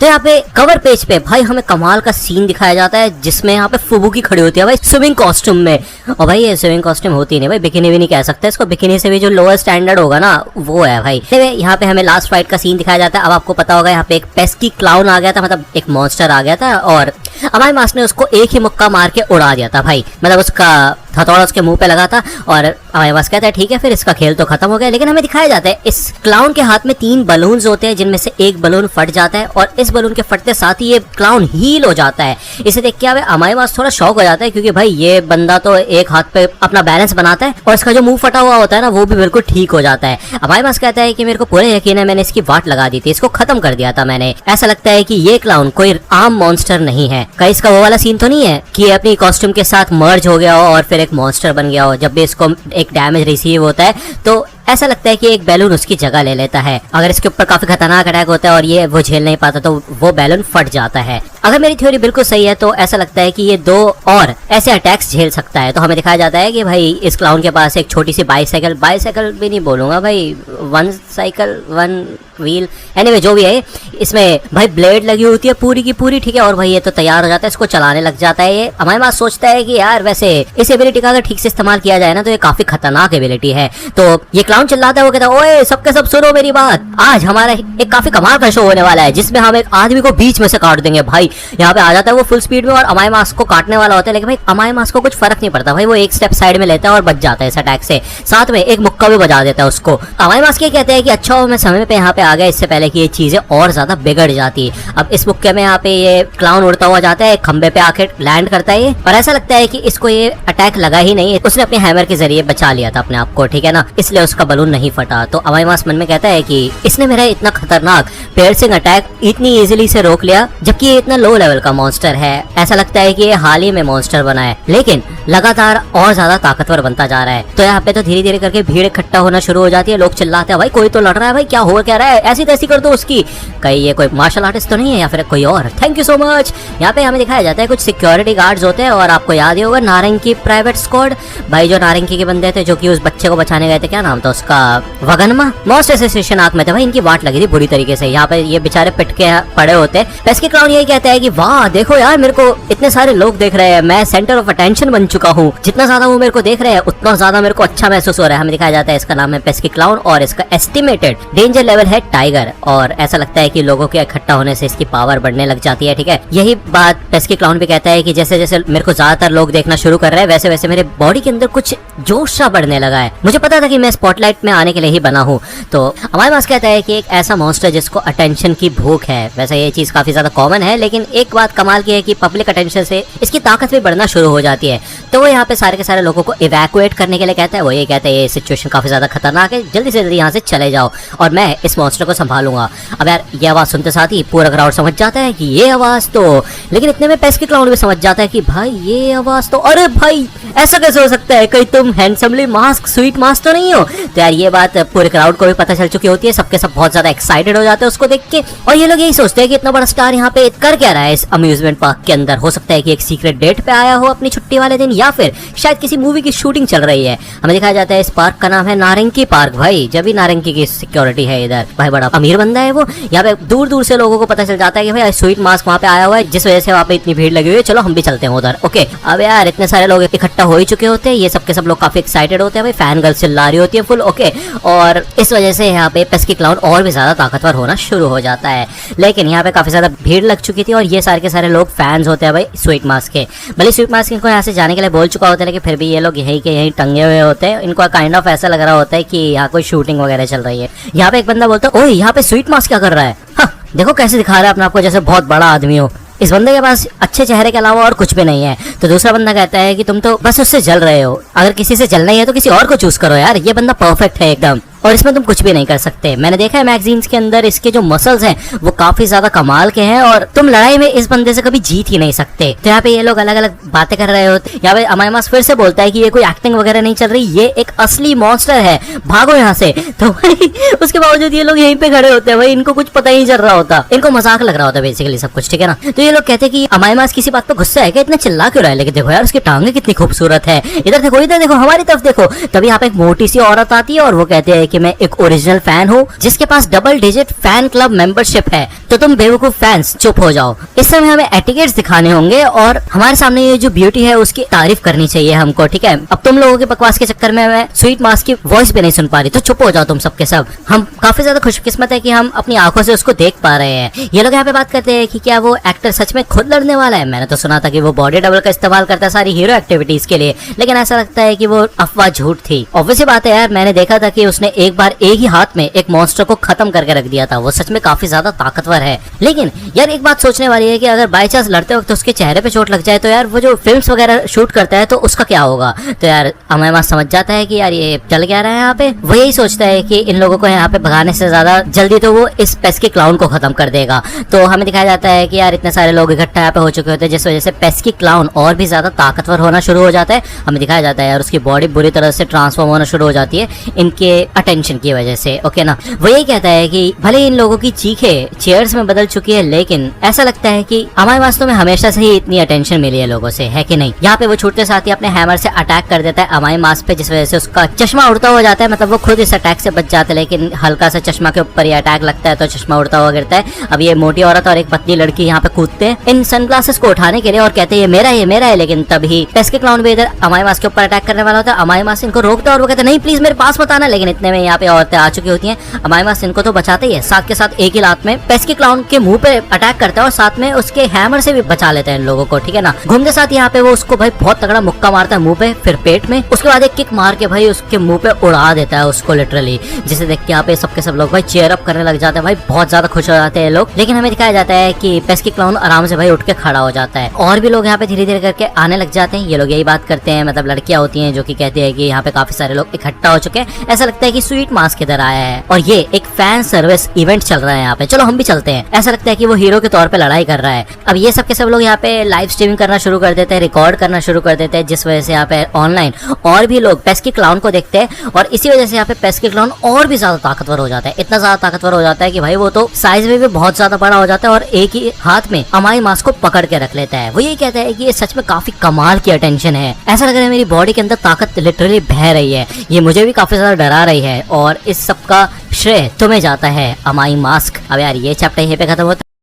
तो यहाँ पे कवर पेज पे भाई हमें कमाल का सीन दिखाया जाता है जिसमें यहाँ पे फुबुकी खड़ी होती है भाई स्विमिंग कॉस्ट्यूम में। और भाई ये स्विमिंग कॉस्ट्यूम होती नहीं भाई, बिकिनी भी नहीं कह सकते इसको, बिकिनी से भी जो लोअर स्टैंडर्ड होगा ना वो है भाई। यहाँ पे हमें लास्ट फाइट का सीन दिखाया जाता है। अब आपको पता होगा यहाँ पे एक पेस्की क्लाउन आ गया था, मतलब एक मॉन्स्टर आ गया था और अमाई मास ने उसको एक ही मुक्का मार के उड़ा दिया था भाई, मतलब उसका हथौड़ा उसके मुंह पे लगा था और अमाई मास कहता है ठीक है फिर इसका खेल तो खत्म हो गया। लेकिन हमें दिखाया जाता है इस क्लाउन के हाथ में 3 बलून्स होते हैं जिनमें से एक बलून फट जाता है और इस बलून के फटते साथ ही ये क्लाउन हील हो जाता है। इसे देख के अमाई मास थोड़ा शॉक हो जाता है क्योंकि भाई ये बंदा तो एक हाथ पे अपना बैलेंस बनाता है और इसका जो मुंह फटा हुआ होता है ना वो भी बिल्कुल ठीक हो जाता है। अमाई मास कहता है कि मेरे को पूरे यकीन है मैंने इसकी वाट लगा दी थी, इसको खत्म कर दिया था मैंने। ऐसा लगता है कि ये क्लाउन कोई आम मॉन्स्टर नहीं है। कहीं इसका वो वाला सीन तो नहीं है कि अपनी कॉस्ट्यूम के साथ मर्ज हो गया हो और फिर एक मॉन्स्टर बन गया हो। जब भी इसको एक डैमेज रिसीव होता है तो ऐसा लगता है कि एक बैलून उसकी जगह ले लेता है। अगर इसके ऊपर काफी खतरनाक अटैक होता है और ये वो झेल नहीं पाता तो वो बैलून फट जाता है। अगर मेरी थ्योरी बिल्कुल सही है तो ऐसा लगता है कि ये 2 और ऐसे अटैक्स झेल सकता है। तो हमें दिखाया जाता है कि भाई इस क्लाउन के पास एक छोटी सी बाइसाइकिल भी नहीं बोलूंगा भाई, 1 साइकिल 1 व्हील एनीवे जो भी है, इसमें भाई ब्लेड लगी होती है पूरी की पूरी, ठीक है। और भाई ये तो तैयार हो जाता है, इसको चलाने लग जाता है। ये हमारे पास सोचता है कि यार वैसे इस एबिलिटी का अगर ठीक से इस्तेमाल किया जाए ना तो ये काफी खतरनाक एबिलिटी है। तो ये क्लाउन चिल्लाता है, वो कहता है ओए सबके सब सुनो मेरी बात, आज हमारा एक काफी कमाल का शो होने वाला है जिसमें हम एक आदमी को बीच में से काट देंगे। भाई यहाँ पे आ जाता है वो फुल स्पीड में और अमाई मास को काटने वाला होता है, लेकिन भाई अमाई मास को कुछ फर्क नहीं पड़ता भाई, वो एक स्टेप साइड में लेता है और बच जाता है इस अटैक से, साथ में एक मुक्का भी बजा देता है उसको। अमाई मास के कहते हैं कि अच्छा हो मैं समय पे यहाँ पे आ गया, इससे पहले कि ये चीजें और ज्यादा बिगड़ जाती। अब इस मुक्के में यहाँ पे ये क्लाउन उड़ता हुआ जाता है, खंबे पे आके लैंड करता है और ऐसा लगता है कि इसको ये अटैक लगा ही नहीं, उसने अपने हैमर के जरिए बचा लिया था अपने आप को, ठीक है ना, इसलिए उसका बलून नहीं फटा। तो अमाई मास मन में कहता है कि इसने मेरा इतना खतरनाक पियर्सिंग अटैक इतनी इजीली से रोक लिया जबकि ये इतना लो लेवल का मॉन्स्टर है। ऐसा लगता है कि ये हाल ही में मॉन्स्टर बना है लेकिन लगातार और ज्यादा ताकतवर बनता जा रहा है। तो यहाँ पे तो धीरे धीरे करके भीड़ इकट्ठा होना शुरू हो जाती है, लोग चिल्लाते हैं भाई कोई तो लड़ रहा है, भाई क्या हो क्या रहा है, ऐसी तैसी कर दो उसकी। कहीं ये कोई मार्शल आर्टिस्ट तो नहीं है या फिर कोई और। Thank you so much. यहाँ पे हमें दिखाया जाता है कुछ सिक्योरिटी गार्ड्स होते हैं और आपको याद ही होगा नारंगी प्राइवेट स्क्वाड, भाई जो नारंगी के बंदे थे जो कि उस बच्चे को बचाने गए थे, क्या नाम था उसका, वगनमा, मोस्ट एसोसिएशन आंख में थे भाई, इनकी वाट लगी थी बुरी तरीके से। यहाँ पे ये बेचारे पिट के पड़े होते हैं। पेस्की क्लाउन यही कहता है कि वाह देखो यार मेरे को इतने सारे लोग देख रहे हैं, मैं सेंटर ऑफ अटेंशन बन चुका हूँ, जितना ज्यादा वो मेरे को देख रहे हैं उतना ज्यादा मेरे को अच्छा महसूस हो रहा है। हमें दिखाया जाता है इसका नाम है पेस्की क्लाउन और इसका एस्टिमेटेड डेंजर लेवल है टाइगर और ऐसा लगता है कि लोगों के इकट्ठा होने से इसकी पावर बढ़ने लग जाती है, ठीक है। यही बात पेस्की क्लाउन भी कहता है कि जैसे जैसे मेरे को ज्यादातर लोग देखना शुरू कर रहे हैं वैसे वैसे मेरे बॉडी के अंदर कुछ जोश सा बढ़ने लगा है, मुझे पता था कि मैं स्पॉटलाइट में आने के लिए ही बना हूँ। तो हमारे पास कहता है कि एक ऐसा मॉन्स्टर जिसको अटेंशन की भूख है, वैसे ये चीज काफी ज्यादा कॉमन है लेकिन एक बात कमाल की है कि पब्लिक अटेंशन से इसकी ताकत भी बढ़ना शुरू हो जाती है। तो वो यहाँ पे सारे के सारे लोगों को इवैक्यूएट करने के लिए कहता है, वो ये कहता है ये सिचुएशन काफी ज्यादा खतरनाक है, जल्दी से जल्दी यहाँ से चले जाओ और मैं इस मॉन्स्टर को संभालूंगा। अब यार ये आवाज सुनते साथ ही पूरा क्राउड समझ जाता है कि ये आवाज तो, लेकिन इतने में पेस्की क्लाउन भी समझ जाता है कि भाई ये आवाज तो, अरे भाई ऐसा कैसे हो सकता है, कहीं तुम हैंडसमली मास्क स्वीट मास्क तो नहीं हो। तो यार ये बात पूरे क्राउड को भी पता चल चुकी होती है, सबके सब बहुत ज्यादा एक्साइटेड हो जाते हैं उसको देख के और ये लोग यही सोचते हैं कि इतना बड़ा स्टार यहाँ पे कर क्या रहा है इस अम्यूजमेंट पार्क के अंदर। हो सकता है कि एक सीक्रेट डेट पे आया हो अपनी छुट्टी वाले दिन या फिर शायद किसी मूवी की शूटिंग चल रही है। हमें दिखाया जाता है इस पार्क का नाम है नारंगी पार्क। भाई जब भी नारंगी की सिक्योरिटी है इधर, भाई बड़ा अमीर बंदा है वो। यहाँ पे दूर दूर से लोगों को पता चल जाता है कि भाई स्वीट मास्क वहाँ पे आया हुआ है जिस वजह से वहाँ पे इतनी भीड़ लगी हुई है, चलो हम भी चलते हैं उधर। ओके अब यार इतने सारे लोग इकट्ठा हो ही चुके होते हैं, ये सबके सब लोग काफी एक्साइटेड होते हैं, भाई फैन गर्ल्स चिल्ला रही होती है फुल। ओके और इस वजह से यहाँ पे पेस्की क्लाउन और भी ज्यादा ताकतवर होना शुरू हो जाता है। लेकिन यहाँ पे काफी ज्यादा भीड़ लग चुकी थी और ये सारे के सारे लोग फैंस होते हैं भाई स्वीट मास्क के। भले स्वीट मास्क इनको यहाँ से जाने के लिए बोल चुका होता है लेकिन फिर भी ये लोग यहीं के यहीं टंगे हुए होते हैं। इनको काइंड ऑफ ऐसा लग रहा होता है कि यहाँ कोई शूटिंग वगैरह चल रही है। यहाँ पे एक बंदा बोलता है ओए यहाँ पे स्वीट मास्क क्या कर रहा है, हाँ देखो कैसे दिखा रहा है अपने आपको जैसे बहुत बड़ा आदमी हो, इस बंदे के पास अच्छे चेहरे के अलावा और कुछ भी नहीं है। तो दूसरा बंदा कहता है कि तुम तो बस उससे जल रहे हो, अगर किसी से जलना ही है तो किसी और को चूज करो यार, ये बंदा परफेक्ट है एकदम और इसमें तुम कुछ भी नहीं कर सकते। मैंने देखा है मैगजीन्स के अंदर इसके जो मसल्स हैं वो काफी ज्यादा कमाल के हैं और तुम लड़ाई में इस बंदे से कभी जीत ही नहीं सकते। तो यहाँ पे ये लोग अलग अलग बातें कर रहे होते। यहाँ पे अमाई मास फिर से बोलता है कि ये कोई एक्टिंग वगैरह नहीं चल रही, ये एक असली मॉन्स्टर है, भागो यहाँ से। तो भाई उसके बावजूद ये लोग यहीं पे खड़े होते हैं, भाई इनको कुछ पता ही नहीं चल रहा होता, इनको मजाक लग रहा होता है बेसिकली सब कुछ, ठीक है ना। तो ये लोग कहते हैं कि अमाई मास किसी बात पे गुस्सा है क्या, इतना चिल्ला क्यों रहा है, लेकिन देखो यार उसकी टांगे कितनी खूबसूरत है, इधर देखो हमारी तरफ देखो। तभी यहाँ पे एक मोटी सी औरत आती है और वो कहते हैं कि मैं एक ओरिजिनल फैन हूँ जिसके पास double digit fan club membership है, तो तुम बेवकूफ फैंस चुप हो जाओ। इस समय हमें एटिकेट्स दिखाने होंगे और हमारे सामने ये जो ब्यूटी है उसकी तारीफ करनी चाहिए हमको, ठीक है। अब तुम लोगों के बकवास के चक्कर में मैं स्वीट मास्क की वॉइस भी नहीं सुन पा रही, तो चुप हो जाओ तुम सबके सब। हम काफी ज्यादा खुशकिस्मत है कि हम अपनी आंखों से उसको देख पा रहे हैं। ये लोग यहाँ पे बात करते हैं कि क्या वो एक्टर सच में खुद लड़ने वाला है। मैंने तो सुना था कि वो बॉडी डबल का इस्तेमाल करता है सारी हीरो एक्टिविटीज के लिए, लेकिन ऐसा लगता है कि वो अफवाह झूठ थी। ऑब्वियस बात है यार, मैंने देखा था कि उसने एक बार एक ही हाथ में एक मॉन्स्टर को खत्म करके रख दिया था। वो सच में काफी ज्यादा ताकतवर है। लेकिन यार एक बात सोचने वाली है कि अगर बाई चांस लड़ते वक्त उसके चेहरे पे चोट लग जाए तो यार वो जो फिल्म्स वगैरह शूट करता है तो उसका क्या होगा। तो यार हमारे पास समझ जाता है कि यार ये चल क्या रहा है यहाँ पे। वो यही सोचता है कि इन लोगों को यहाँ पे भगाने से ज्यादा जल्दी तो वो इस पेस्की क्लाउन को खत्म कर देगा। तो हमें दिखाया जाता है कि यार इतने सारे लोग इकट्ठा यहाँ पे हो चुके होते हैं, जिस वजह से पेस्की क्लाउन और भी ज्यादा ताकतवर होना शुरू हो जाता है। हमें दिखाया जाता है यार उसकी बॉडी बुरी तरह से ट्रांसफॉर्म होना शुरू हो जाती है इनके अटेंशन की वजह से, ओके ना। वो यही कहता है कि भले इन लोगों की चीखें चेयर्स में बदल चुकी है, लेकिन ऐसा लगता है कि हमारे वास्तव में हमेशा से ही इतनी अटेंशन मिली है लोगों से, है कि नहीं। यहाँ पे वो छूटते साथ ही अपने हैमर से अटैक कर देता है अमाई मास्क पे, जिस वजह से उसका चश्मा उड़ता हुआ जाता है। मतलब वो खुद इस अटैक से बच जाता है, लेकिन हल्का सा चश्मा के ऊपर ये अटैक लगता है तो चश्मा उड़ता हुआ गिरता है। अब ये मोटी औरत और एक पतली लड़की यहाँ पे कूदते हैं इन सनग्लासेस को उठाने के लिए और कहते हैं ये मेरा है, ये मेरा है। लेकिन तभी पेस्की क्लाउन भी इधर अमाई मास्क के ऊपर अटैक करने वाला होता है। अमाई मास्क इनको रोकता है और वो कहते हैं नहीं प्लीज मेरे पास मत आना। लेकिन इतने में यहाँ पे औरतें आ चुकी होती हैं। अमाई मास्क इनको तो बचाते ही है, साथ के साथ एक ही लात में पेस्की क्लाउन के मुंह पे अटैक करता है और साथ में उसके हैमर से भी बचा लेते हैं इन लोगों को, ठीक है ना। घूमते साथ यहाँ पे वो उसको भाई बहुत तगड़ा मुक्का मारता है मुंह पे, फिर पेट में, उसके बाद एक किक मार के भाई उसके मुंह पे उड़ा देता है उसको लिटरली, जिसे देख के यहाँ पे सबके सब लोग भाई चेयर अप करने लग जाते हैं। भाई बहुत ज्यादा खुश हो जाते हैं लोग। लेकिन हमें दिखाया जाता है कि पेस्की क्लाउन आराम से भाई उठ के खड़ा हो जाता है और भी लोग यहाँ पे धीरे धीरे करके आने लग जाते हैं। ये लोग यही बात करते हैं, मतलब लड़कियां होती हैं जो कि कहती है कि यहाँ पे काफी सारे लोग इकट्ठा हो चुके हैं, ऐसा लगता है कि स्वीट मास्क इधर आया है और ये एक फैन सर्विस इवेंट चल रहा है यहाँ पे, चलो हम भी चलते हैं। ऐसा लगता है कि वो हीरो के तौर पे लड़ाई कर रहा है। अब ये सब के सब लोग यहाँ पे लाइव स्ट्रीमिंग करना शुरू कर देते हैं, रिकॉर्ड करना शुरू कर देते हैं, जिस वजह से यहाँ पे ऑनलाइन और भी लोग पेस्की क्लाउन को देखते हैं और इसी वजह से यहाँ पे पेस्की क्लाउन और भी ज्यादा ताकतवर हो जाता है। इतना ज्यादा ताकतवर हो जाता है कि भाई वो तो साइज में भी बहुत ज्यादा बड़ा हो जाता है और एक ही हाथ में अमाई मास्क को पकड़ के रख लेता है। वो ये कहता है कि ये सच में काफी कमाल की अटेंशन है, ऐसा लग रहा है मेरी बॉडी के अंदर ताकत लिटरली बह रही है, ये मुझे भी काफी ज्यादा डरा रही है और इस सब का श्रेय तुम्हें जाता है अमाई मास्क। अब यार ये चैप्टर यहीं पे खत्म होता है।